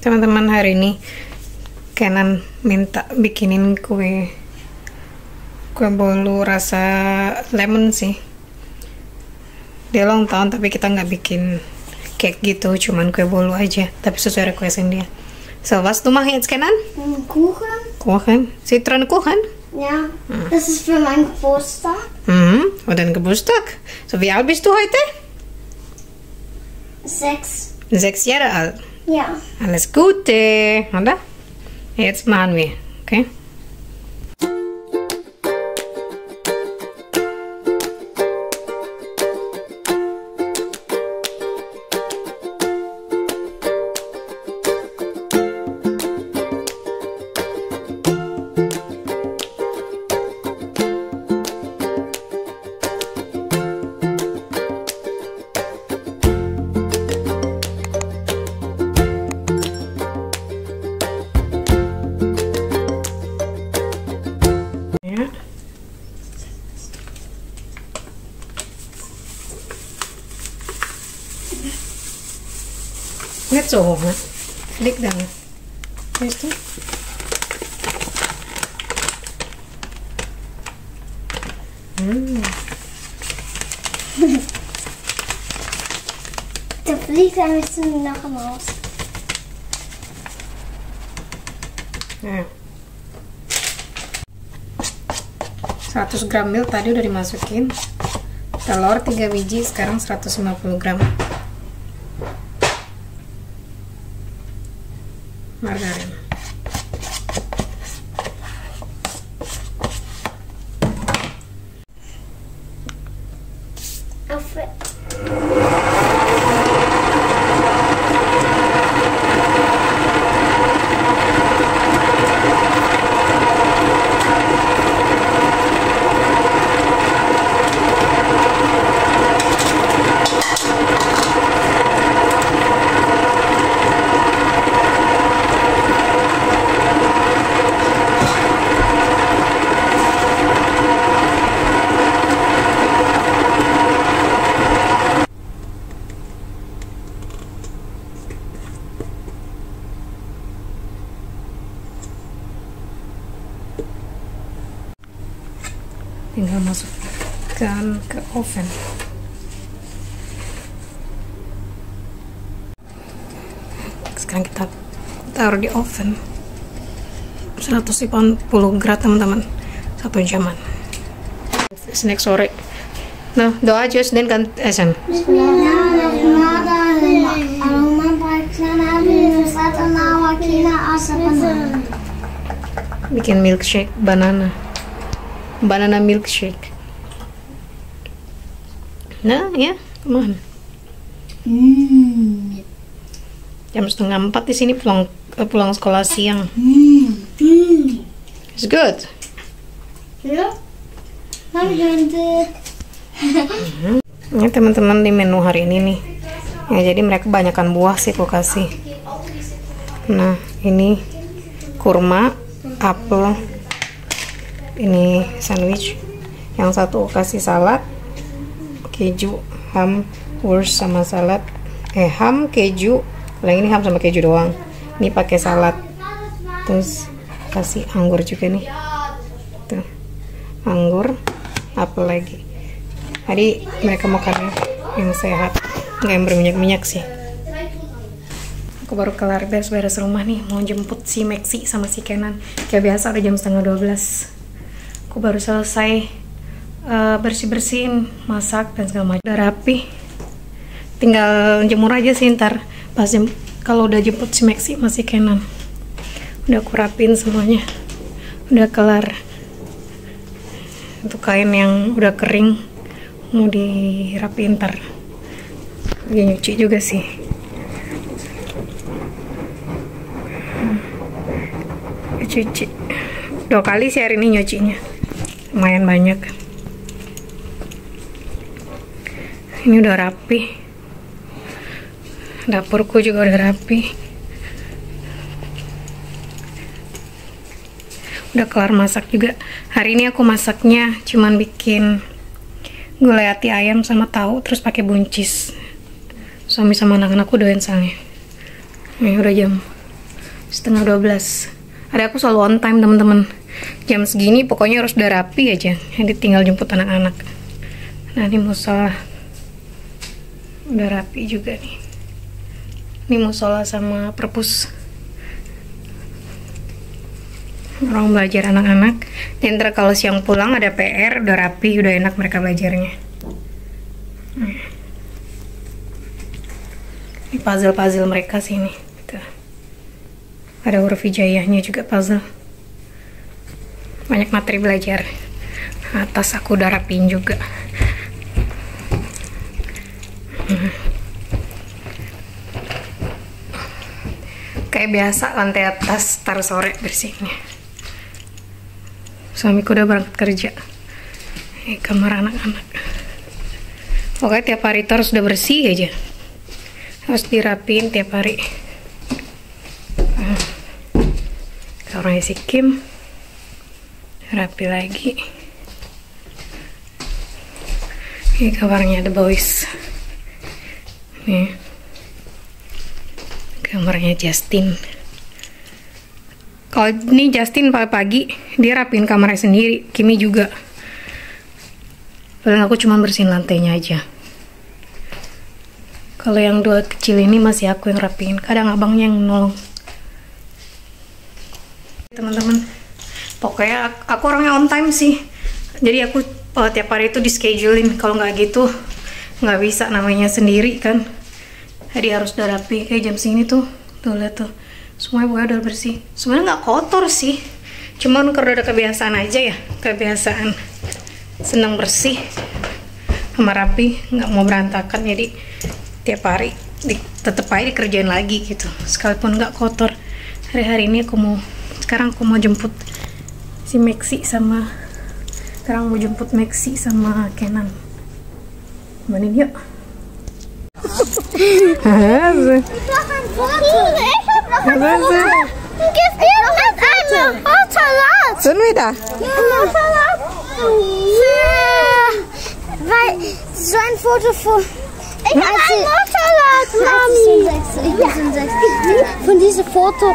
Teman-teman, hari ini Kenan minta bikinin kue bolu rasa lemon sih. Dia ulang tahun tapi kita nggak bikin cake gitu, cuman kue bolu aja, tapi sesuai requestin dia. So, was du machst jetzt, Kenan? Kuchen. Kuchen? Zitronenkuchen? Ja, das ist für meinen Geburtstag. Und dein Geburtstag? So, wie alt bist du heute? 6. 6 Jahre alt. Ja. Alles Gute, oder? Jetzt machen wir, okay? Net zo hoog, hè? Dik dan. Weißt du? Der fliegt ein bisschen nach dem Haus. Ya. 100 gram milk tadi udah dimasukin. Telur 3 biji, sekarang 150 gram. Margarin. Tinggal masukkan ke oven. Sekarang kita taruh di oven 150 grad, teman-teman, 1 jaman. Snack sore. Nah, doa aja dan kan essen. Bikin milkshake banana milkshake. Nah, ya, kemana? Jam 3:30 di sini pulang sekolah siang. It's good. Ja. Ini teman-teman di menu hari ini nih. Ya, jadi mereka kebanyakan buah sih aku kasih. Nah, ini kurma, apel. Ini sandwich. Yang satu kasih salad, keju, ham, wurst sama salad. Ham, keju. Yang ini ham sama keju doang. Ini pakai salad. Terus kasih anggur juga nih. Tuh. Anggur, apel lagi. Tadi mereka makan yang sehat, nggak yang berminyak-minyak sih. Aku baru kelar beres-beres rumah nih, mau jemput si Maxi sama si Kenan. Kayak biasa udah jam 11:30. Aku baru selesai bersih-bersihin, masak dan segala macam. Udah rapi, tinggal jemur aja sih ntar pas kalau udah jemput si Maxi masih Kenan. Udah aku rapiin semuanya, udah kelar. Untuk kain yang udah kering mau dirapiin ntar. Lagi nyuci juga sih. Cuci 2 kali sih hari ini nyucinya, lumayan banyak. Ini udah rapi, dapurku juga udah rapi. Udah kelar masak juga. Hari ini aku masaknya cuman bikin gulai ati ayam sama tahu, terus pakai buncis. Suami sama anak-anakku doyan soalnya. Ini udah jam 11:30. Ada aku selalu on time teman-teman. Jam segini pokoknya harus udah rapi aja. Jadi tinggal jemput anak-anak. Nah ini musola udah rapi juga nih. Ini musola sama perpus. Ruang belajar anak-anak. Dan ntar kalau siang pulang ada PR, udah rapi, udah enak mereka belajarnya. Ini puzzle-puzzle mereka sini. Tuh. Ada huruf hijaiyahnya juga puzzle. Banyak materi belajar. Atas aku udah rapiin juga. Kayak biasa lantai atas taruh sore bersihnya. Suamiku udah berangkat kerja. Ini kamar anak-anak. Pokoknya tiap hari itu harus udah bersih aja. Harus dirapiin tiap hari. Kamarnya si Kim. Rapi lagi. Ini kamarnya The Boys. Nih. Kamarnya Justin. Kalau ini Justin pagi dia rapiin kamarnya sendiri, Kimi juga. Paling aku cuma bersihin lantainya aja. Kalau yang dua kecil ini masih aku yang rapiin, kadang abangnya yang nolong. Teman-teman, pokoknya aku orangnya on time sih. Jadi aku tiap hari itu di schedulein. Kalau nggak gitu nggak bisa, namanya sendiri kan. Jadi harus udah rapi. Kayak jam segini tuh lihat tuh. Semuanya pokoknya udah bersih. Sebenarnya nggak kotor sih, cuman karena udah kebiasaan aja ya, kebiasaan senang bersih sama rapi, nggak mau berantakan. Jadi tiap hari tetep aja dikerjain lagi gitu, sekalipun nggak kotor. Hari-hari ini sekarang aku mau jemput si Maxi sama Kenan. Manin yuk. Zullen we daar? So ein Foto von. Ich habe ein Motorrad, Mami. Ich bin 6. Von diesem Foto.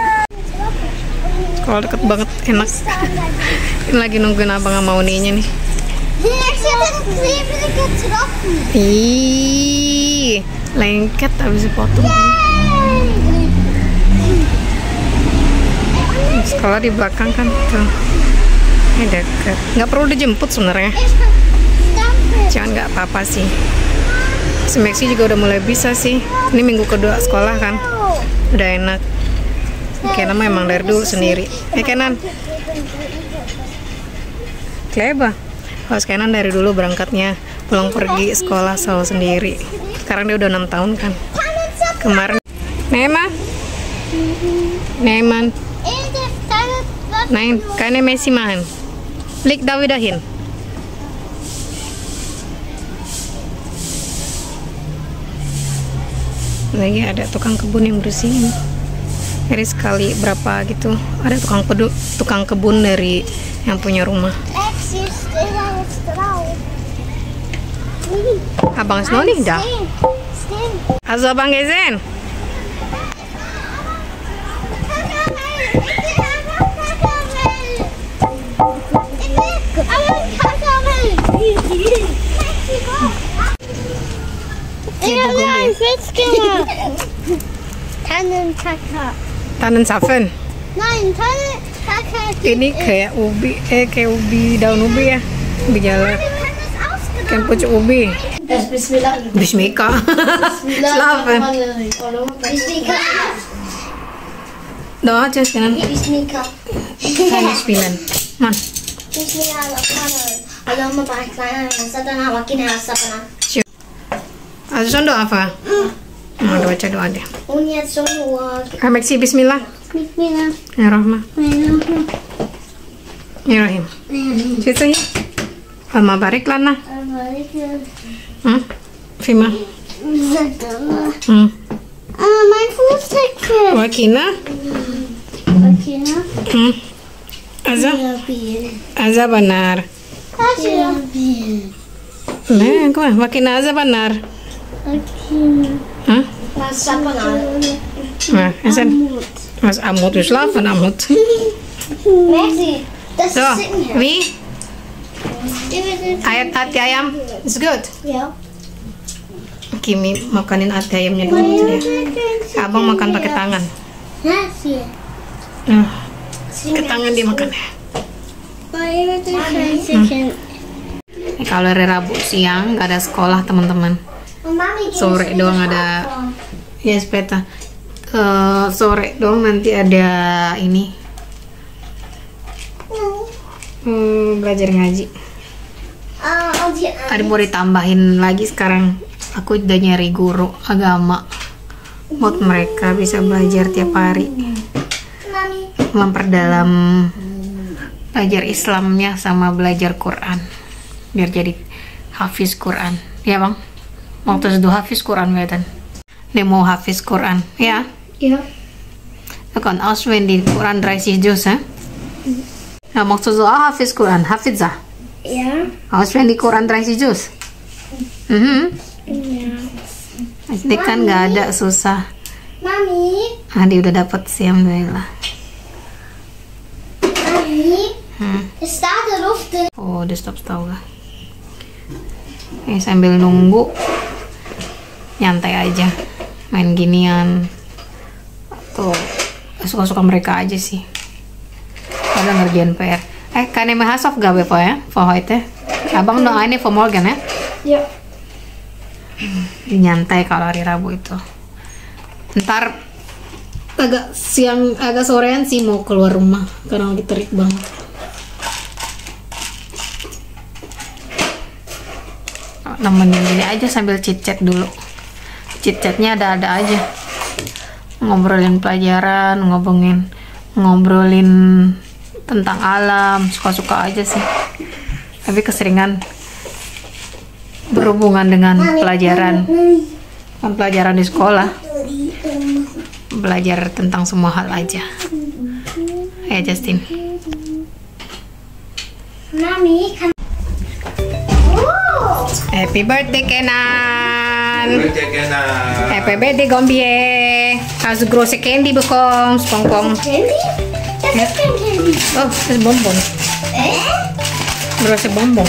Kalau deket banget enak. Ini lagi nungguin abang sama Uninya nih. Ich habe den Klebel getroffen. Ih, lengket abis dipotong. Sekolah di belakang kan tuh. Ini deket. Nggak perlu dijemput sebenarnya. Jangan nggak apa-apa sih. Si Maxi juga udah mulai bisa sih. Ini minggu kedua sekolah kan. Udah enak. Kenan mah emang dari dulu sendiri. Kenan. Kleba. Kalau Kenan dari dulu berangkatnya pulang pergi sekolah selalu sendiri. Sekarang dia udah 6 tahun kan. Kemarin Neman. Nein, keine Messi machen. Leg da wieder hin. Lagi ada tukang kebun yang bersihin. Jadi sekali berapa gitu ada tukang kebun dari yang punya rumah. Abang is noch nicht da. Also Abang gesehen. Tannenzapfen. Nein, Tannenzapfen. Ini kayak ubi, daun ubi ya, ubi jalar. Kayak pucuk ubi. Bismillah. Bismika. Schlafen. Bismika. Doa aja sekarang. Bismika. Kayak spilan. Man. Bismillahirrahmanirrahim. Allahumma barik lana wa sadana wa qina azabannar. Also schon doa apa? Mau baca doa deh. Und jetzt so Maxi, Bismillah. Bismillah. Bismillahirrahmanirrahim. Situ ya. Allahumma barik lana. Fima. Mein Fußdeckel. Wakina. Wakina. Aza benar. Nah, kok Wakina aza benar. Wakina. Hah? Aza benar. Nah, Hasan. Was Amut, wir schlafen, Amut. Maxi, das So, ist sitting here. wie? Ati ayam, it's good. Ja. Kimi makanin ati ayamnya dulu dia. Abang makan pakai tangan. Maxi. Pakai tangan dia makan. Kalau hari Rabu siang nggak ada sekolah teman-teman. Sore doang ada. Ya sepeta. Sore doang nanti ada ini. Belajar ngaji. Ada mau ditambahin lagi sekarang. Aku udah nyari guru agama buat mereka bisa belajar tiap hari, memperdalam belajar Islamnya sama belajar Quran biar jadi hafiz Quran. Ya bang, waktu itu hafiz Quran wetan. Dia mau hafiz Quran, ya? Ja. Du kan auswendig Quran 30 juz, hè? Ja, mocht du so auch hafiz Quran, hafizah. Ja. Auswendig Quran 30 juz. Ja. Ini kan nggak ada, susah. Mami. Dia udah dapet sih, alhamdulillah. Mami. Es staat de lucht in. Oh, udah stop gak? Sambil nunggu, nyantai aja, main ginian. Tuh, suka-suka mereka aja sih. Pada ngerjain PR. Kan jag med här soffgubbe på för heute. Abang no ini for morgen ya? Ja. Nyantai kalau hari Rabu itu. Ntar agak siang, agak sorean sih mau keluar rumah karena lagi terik banget. Nemenin dia aja sambil chit-chat dulu. Chit-chatnya ada-ada aja. Ngobrolin pelajaran, ngobrolin tentang alam, suka-suka aja sih. Tapi keseringan berhubungan dengan pelajaran di sekolah, belajar tentang semua hal aja. Ya Justin. Mami kan. Happy birthday Kenan. Birthday Kenan. Happy birthday Gombie. Hast du große Candy bekommen? Bonbon. Candy? Das ist kein Candy. Oh, das ist Bonbon. Große Bonbon.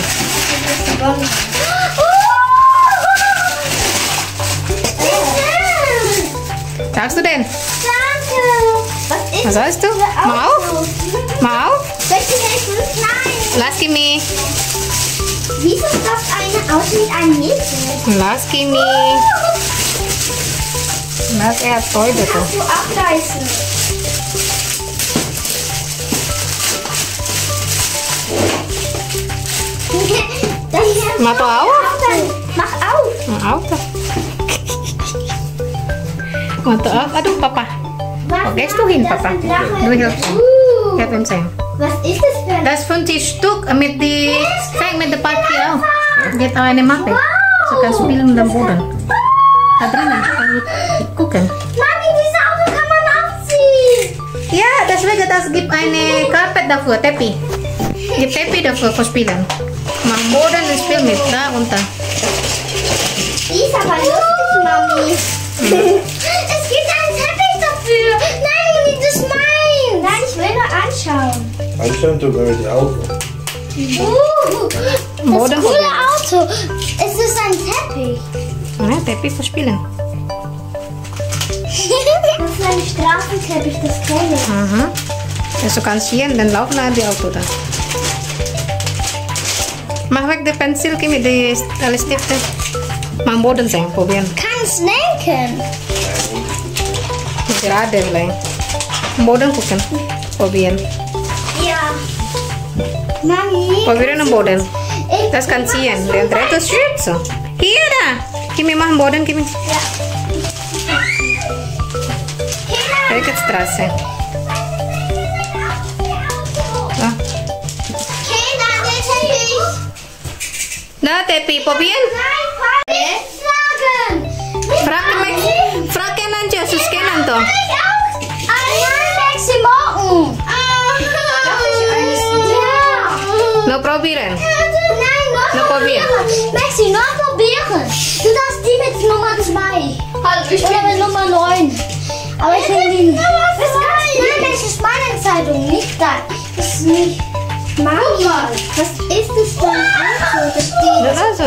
Sagst du denn? Danke. Was sagst du? Mal auf? Mal auf? Soll ich dir helfen? Nein. Lass Kimi. Wieso stopft eine aus mit einem Mädchen? Lass Kimi. Lass er Freude Kannst tuh. du abreißen? Mach doch auf. Mach auf. Mach auf doch. Mach doch auf. Aduh Papa. Wo gehst du hin Papa? Du hilfst ihm. Hilf ihm sayang. Was ist das für ein... Das 50 Stück mit die Fang mit der Papier auch. Geht auch eine Mappe. So kannst du spielen mit dem Boden. Da drinnen. Gucken. Mami, dieses Auto kann man aufziehen. Ja, deswegen das gibt eine Carpet dafür, Teppich. Gibt Teppich dafür für Spielen. Mach Boden und spiel mit da runter. Die ist aber lustig, Mami. Es gibt einen Teppich dafür. Nein, Mami, das ist mein. Nein, ich will nur anschauen. Anschauen tut man die Augen. Das Boden coole Auto. Es ist ein Teppich. Ja, Teppich für Spielen. Das ist ein Straßenteppich, das kenne ich. Aha. Also du kannst hier und dann laufen die Auto da. Mach weg die Pencil, Kimi, die alle Stifte. Mach Boden sein, probieren. Kannst lenken. Gerade vielleicht. Boden gucken. Probieren. Ja. Mami. Probieren am Boden. Ich Das kann ziehen. Der dreht das schön so. Hier da. Kimi, mach am Boden, Kimi. Straße. Ah. Kinder, der Teppich. Da, Teppich, probieren. Nein, schlagen. Frag Kenan aja, sus Kenan toh. Maxi, morgen. No probieren. Nein, noch No probieren. Maxi, noch probieren. Du darfst die mit Nummer 2. Oder mit Nummer 9. Aber ich will die. Das kannst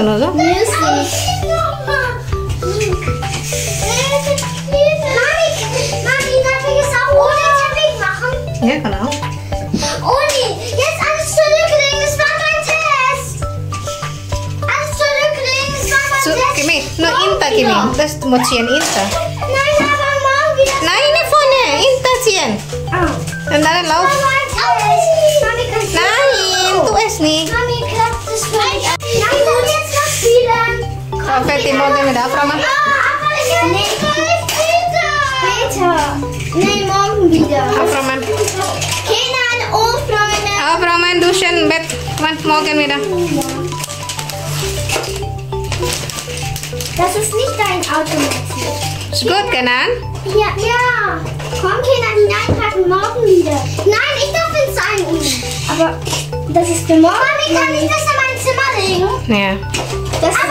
denn oder so? Mami, darf ich es auch ohne Teppich machen? Ja, genau. Uni, jetzt alles zurücklegen, das war mein Test. Alles zurücklegen, das war mein So, Test. Kimi, no Inta, Morgen Kimi. wieder. Das ist Mochien Inta. Nein, aber morgen wieder. Nein, nicht vorne. Inta, Chien. Oh. Und dann lauf. Mein Test. Mami, kannst du Nein, du es nicht. Mami, klappt das für mich. Nein, dann jetzt noch spielen. Okay, Timo, den wir da fragen. Nee, später. Nee, morgen wieder. Aufräumen. Kenan, Freunde. Aufräumen, duschen, Bett. Wann? Morgen wieder. Das ist nicht dein Auto, Maxi. Ist gut, Kenan? Ja. Komm, Kenan, hineinpacken, morgen wieder. Nein, ich darf ins sein, Uni. Aber das ist für morgen. Mami, kann ich das in mein Zimmer legen? Ja. Das ist